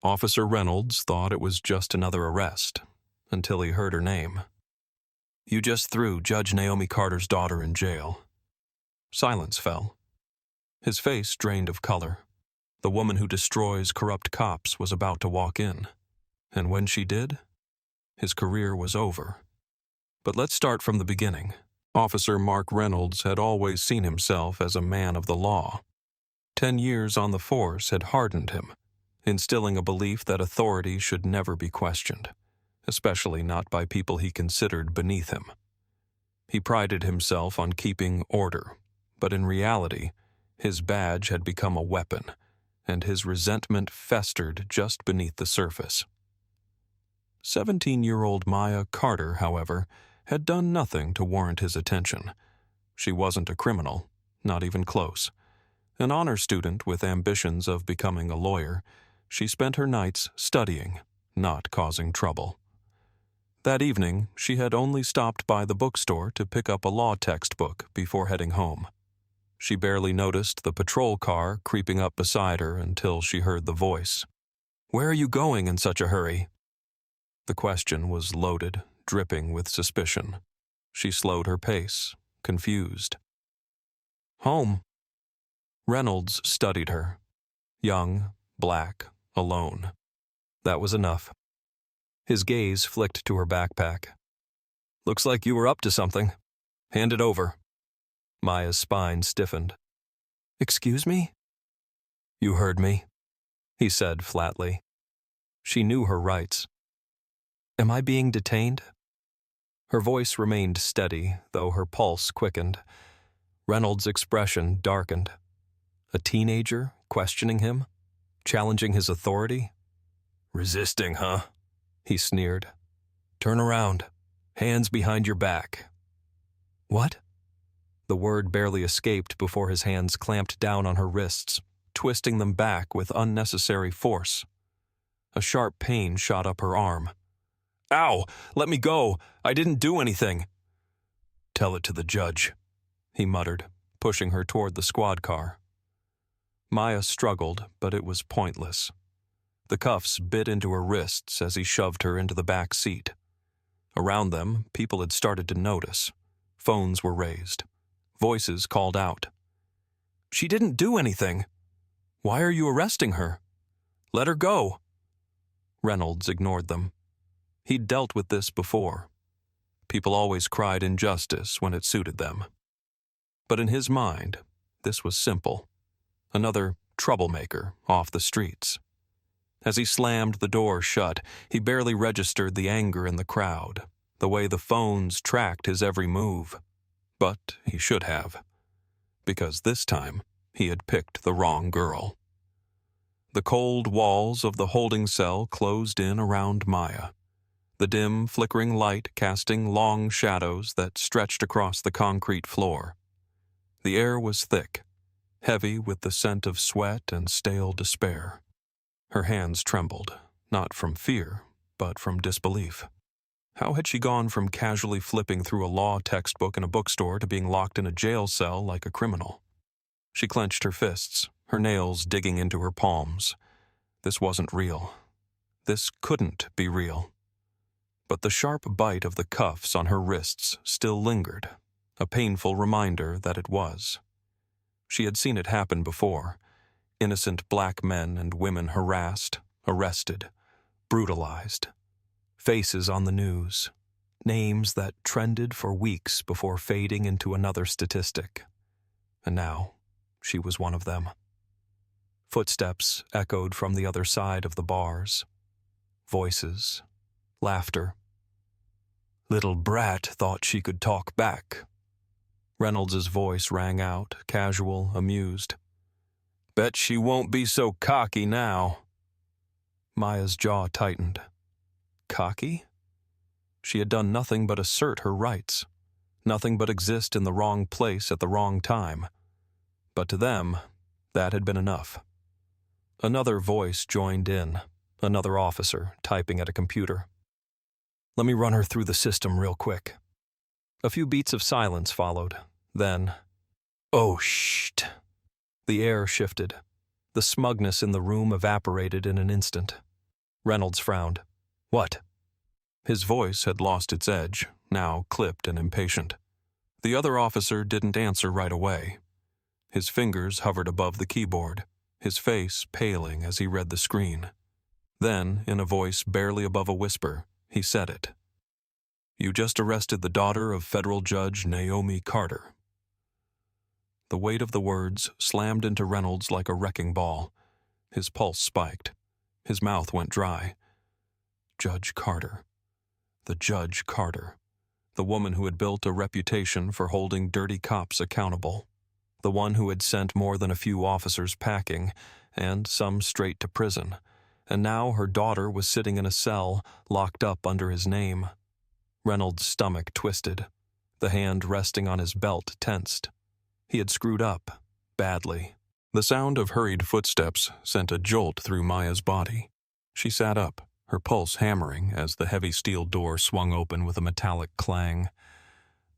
Officer Reynolds thought it was just another arrest, until he heard her name. "You just threw Judge Naomi Carter's daughter in jail." Silence fell. His face drained of color. The woman who destroys corrupt cops was about to walk in. And when she did, his career was over. But let's start from the beginning. Officer Mark Reynolds had always seen himself as a man of the law. 10 years on the force had hardened him, instilling a belief that authority should never be questioned, especially not by people he considered beneath him. He prided himself on keeping order, but in reality, his badge had become a weapon, and his resentment festered just beneath the surface. 17-year-old Maya Carter, however, had done nothing to warrant his attention. She wasn't a criminal, not even close. An honor student with ambitions of becoming a lawyer, she spent her nights studying, not causing trouble. That evening, she had only stopped by the bookstore to pick up a law textbook before heading home. She barely noticed the patrol car creeping up beside her until she heard the voice. "Where are you going in such a hurry?" The question was loaded, dripping with suspicion. She slowed her pace, confused. "Home." Reynolds studied her. Young, black, alone. That was enough. His gaze flicked to her backpack. "Looks like you were up to something. Hand it over." Maya's spine stiffened. "Excuse me?" "You heard me," he said flatly. She knew her rights. "Am I being detained?" Her voice remained steady, though her pulse quickened. Reynolds' expression darkened. A teenager questioning him? Challenging his authority? "Resisting, huh?" he sneered. "Turn around. Hands behind your back." "What?" The word barely escaped before his hands clamped down on her wrists, twisting them back with unnecessary force. A sharp pain shot up her arm. "Ow! Let me go! I didn't do anything!" "Tell it to the judge," he muttered, pushing her toward the squad car. Maya struggled, but it was pointless. The cuffs bit into her wrists as he shoved her into the back seat. Around them, people had started to notice. Phones were raised. Voices called out. "She didn't do anything! Why are you arresting her? Let her go!" Reynolds ignored them. He'd dealt with this before. People always cried injustice when it suited them. But in his mind, this was simple. Another troublemaker off the streets. As he slammed the door shut, he barely registered the anger in the crowd, the way the phones tracked his every move. But he should have, because this time he had picked the wrong girl. The cold walls of the holding cell closed in around Maya, the dim, flickering light casting long shadows that stretched across the concrete floor. The air was thick, heavy with the scent of sweat and stale despair. Her hands trembled, not from fear, but from disbelief. How had she gone from casually flipping through a law textbook in a bookstore to being locked in a jail cell like a criminal? She clenched her fists, her nails digging into her palms. This wasn't real. This couldn't be real. But the sharp bite of the cuffs on her wrists still lingered, a painful reminder that it was. She had seen it happen before. Innocent black men and women harassed, arrested, brutalized. Faces on the news, names that trended for weeks before fading into another statistic. And now, she was one of them. Footsteps echoed from the other side of the bars. Voices, laughter. Little brat thought she could talk back. Reynolds' voice rang out, casual, amused. Bet she won't be so cocky now. Maya's jaw tightened. Cocky? She had done nothing but assert her rights, nothing but exist in the wrong place at the wrong time. But to them, that had been enough. Another voice joined in, another officer typing at a computer. "Let me run her through the system real quick." A few beats of silence followed. Then, "Oh, shit." The air shifted. The smugness in the room evaporated in an instant. Reynolds frowned. "What?" His voice had lost its edge, now clipped and impatient. The other officer didn't answer right away. His fingers hovered above the keyboard, his face paling as he read the screen. Then, in a voice barely above a whisper, he said it. "You just arrested the daughter of federal judge Naomi Carter." The weight of the words slammed into Reynolds like a wrecking ball. His pulse spiked. His mouth went dry. Judge Carter. The Judge Carter. The woman who had built a reputation for holding dirty cops accountable. The one who had sent more than a few officers packing, and some straight to prison. And now her daughter was sitting in a cell, locked up under his name. Reynolds' stomach twisted. The hand resting on his belt tensed. He had screwed up, badly. The sound of hurried footsteps sent a jolt through Maya's body. She sat up, her pulse hammering as the heavy steel door swung open with a metallic clang.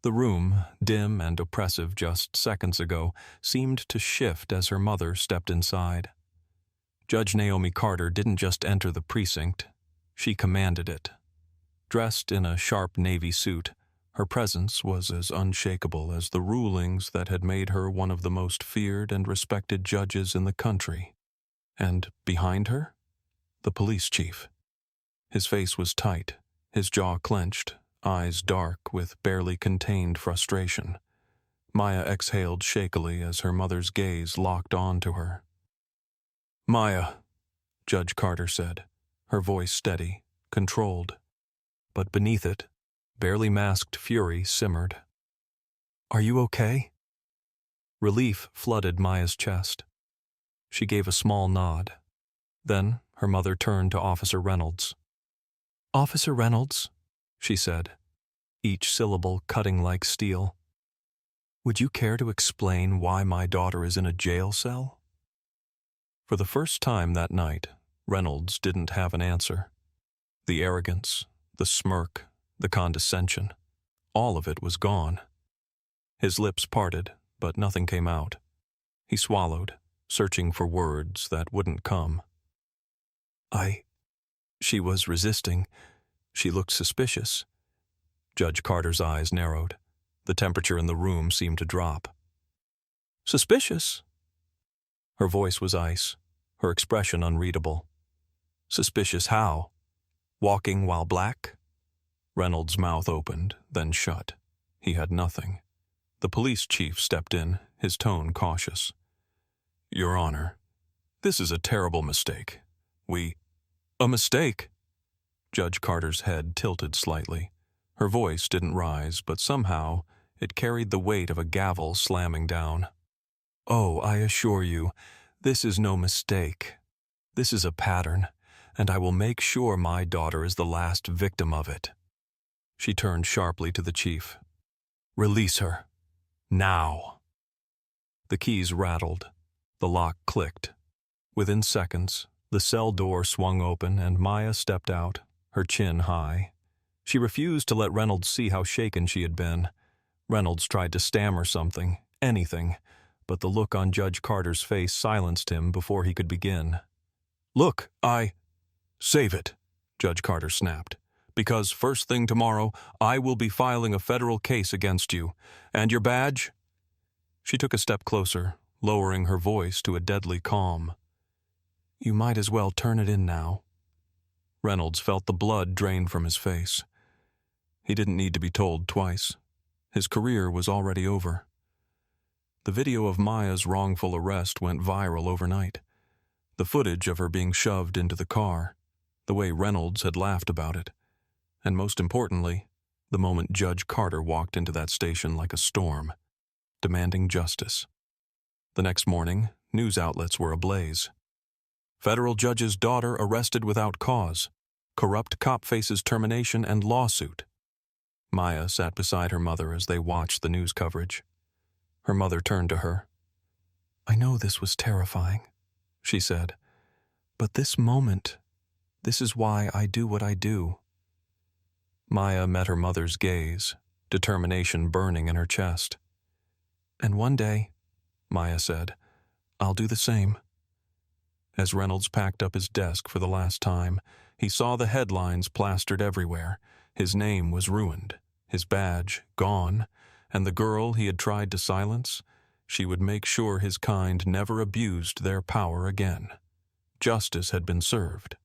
The room, dim and oppressive just seconds ago, seemed to shift as her mother stepped inside. Judge Naomi Carter didn't just enter the precinct, she commanded it. Dressed in a sharp navy suit, her presence was as unshakable as the rulings that had made her one of the most feared and respected judges in the country. And behind her, the police chief. His face was tight, his jaw clenched, eyes dark with barely contained frustration. Maya exhaled shakily as her mother's gaze locked onto her. "Maya," Judge Carter said, her voice steady, controlled. But beneath it, barely masked fury simmered. "Are you okay?" Relief flooded Maya's chest. She gave a small nod. Then her mother turned to Officer Reynolds. "Officer Reynolds," she said, each syllable cutting like steel, "would you care to explain why my daughter is in a jail cell?" For the first time that night, Reynolds didn't have an answer. The arrogance, the smirk, the condescension, all of it was gone. His lips parted, but nothing came out. He swallowed, searching for words that wouldn't come. She was resisting. She looked suspicious. Judge Carter's eyes narrowed. The temperature in the room seemed to drop. "Suspicious?" Her voice was ice, her expression unreadable. "Suspicious how? Walking while black?" Reynolds' mouth opened, then shut. He had nothing. The police chief stepped in, his tone cautious. "Your Honor, this is a terrible mistake. A mistake?" Judge Carter's head tilted slightly. Her voice didn't rise, but somehow it carried the weight of a gavel slamming down. "Oh, I assure you, this is no mistake. This is a pattern, and I will make sure my daughter is the last victim of it." She turned sharply to the chief. "Release her. Now." The keys rattled. The lock clicked. Within seconds, the cell door swung open and Maya stepped out, her chin high. She refused to let Reynolds see how shaken she had been. Reynolds tried to stammer something, anything, but the look on Judge Carter's face silenced him before he could begin. "Look, Save it," Judge Carter snapped, "because first thing tomorrow, I will be filing a federal case against you. And your badge?" She took a step closer, lowering her voice to a deadly calm. "You might as well turn it in now." Reynolds felt the blood drain from his face. He didn't need to be told twice. His career was already over. The video of Maya's wrongful arrest went viral overnight. The footage of her being shoved into the car, the way Reynolds had laughed about it, and most importantly, the moment Judge Carter walked into that station like a storm, demanding justice. The next morning, news outlets were ablaze. Federal judge's daughter arrested without cause. Corrupt cop faces termination and lawsuit. Maya sat beside her mother as they watched the news coverage. Her mother turned to her. "I know this was terrifying," she said, "but this moment, this is why I do what I do." Maya met her mother's gaze, determination burning in her chest. "And one day," Maya said, "I'll do the same." As Reynolds packed up his desk for the last time, He saw the headlines plastered everywhere. His name was ruined, his badge gone, and the girl he had tried to silence, she would make sure his kind never abused their power again. Justice had been served.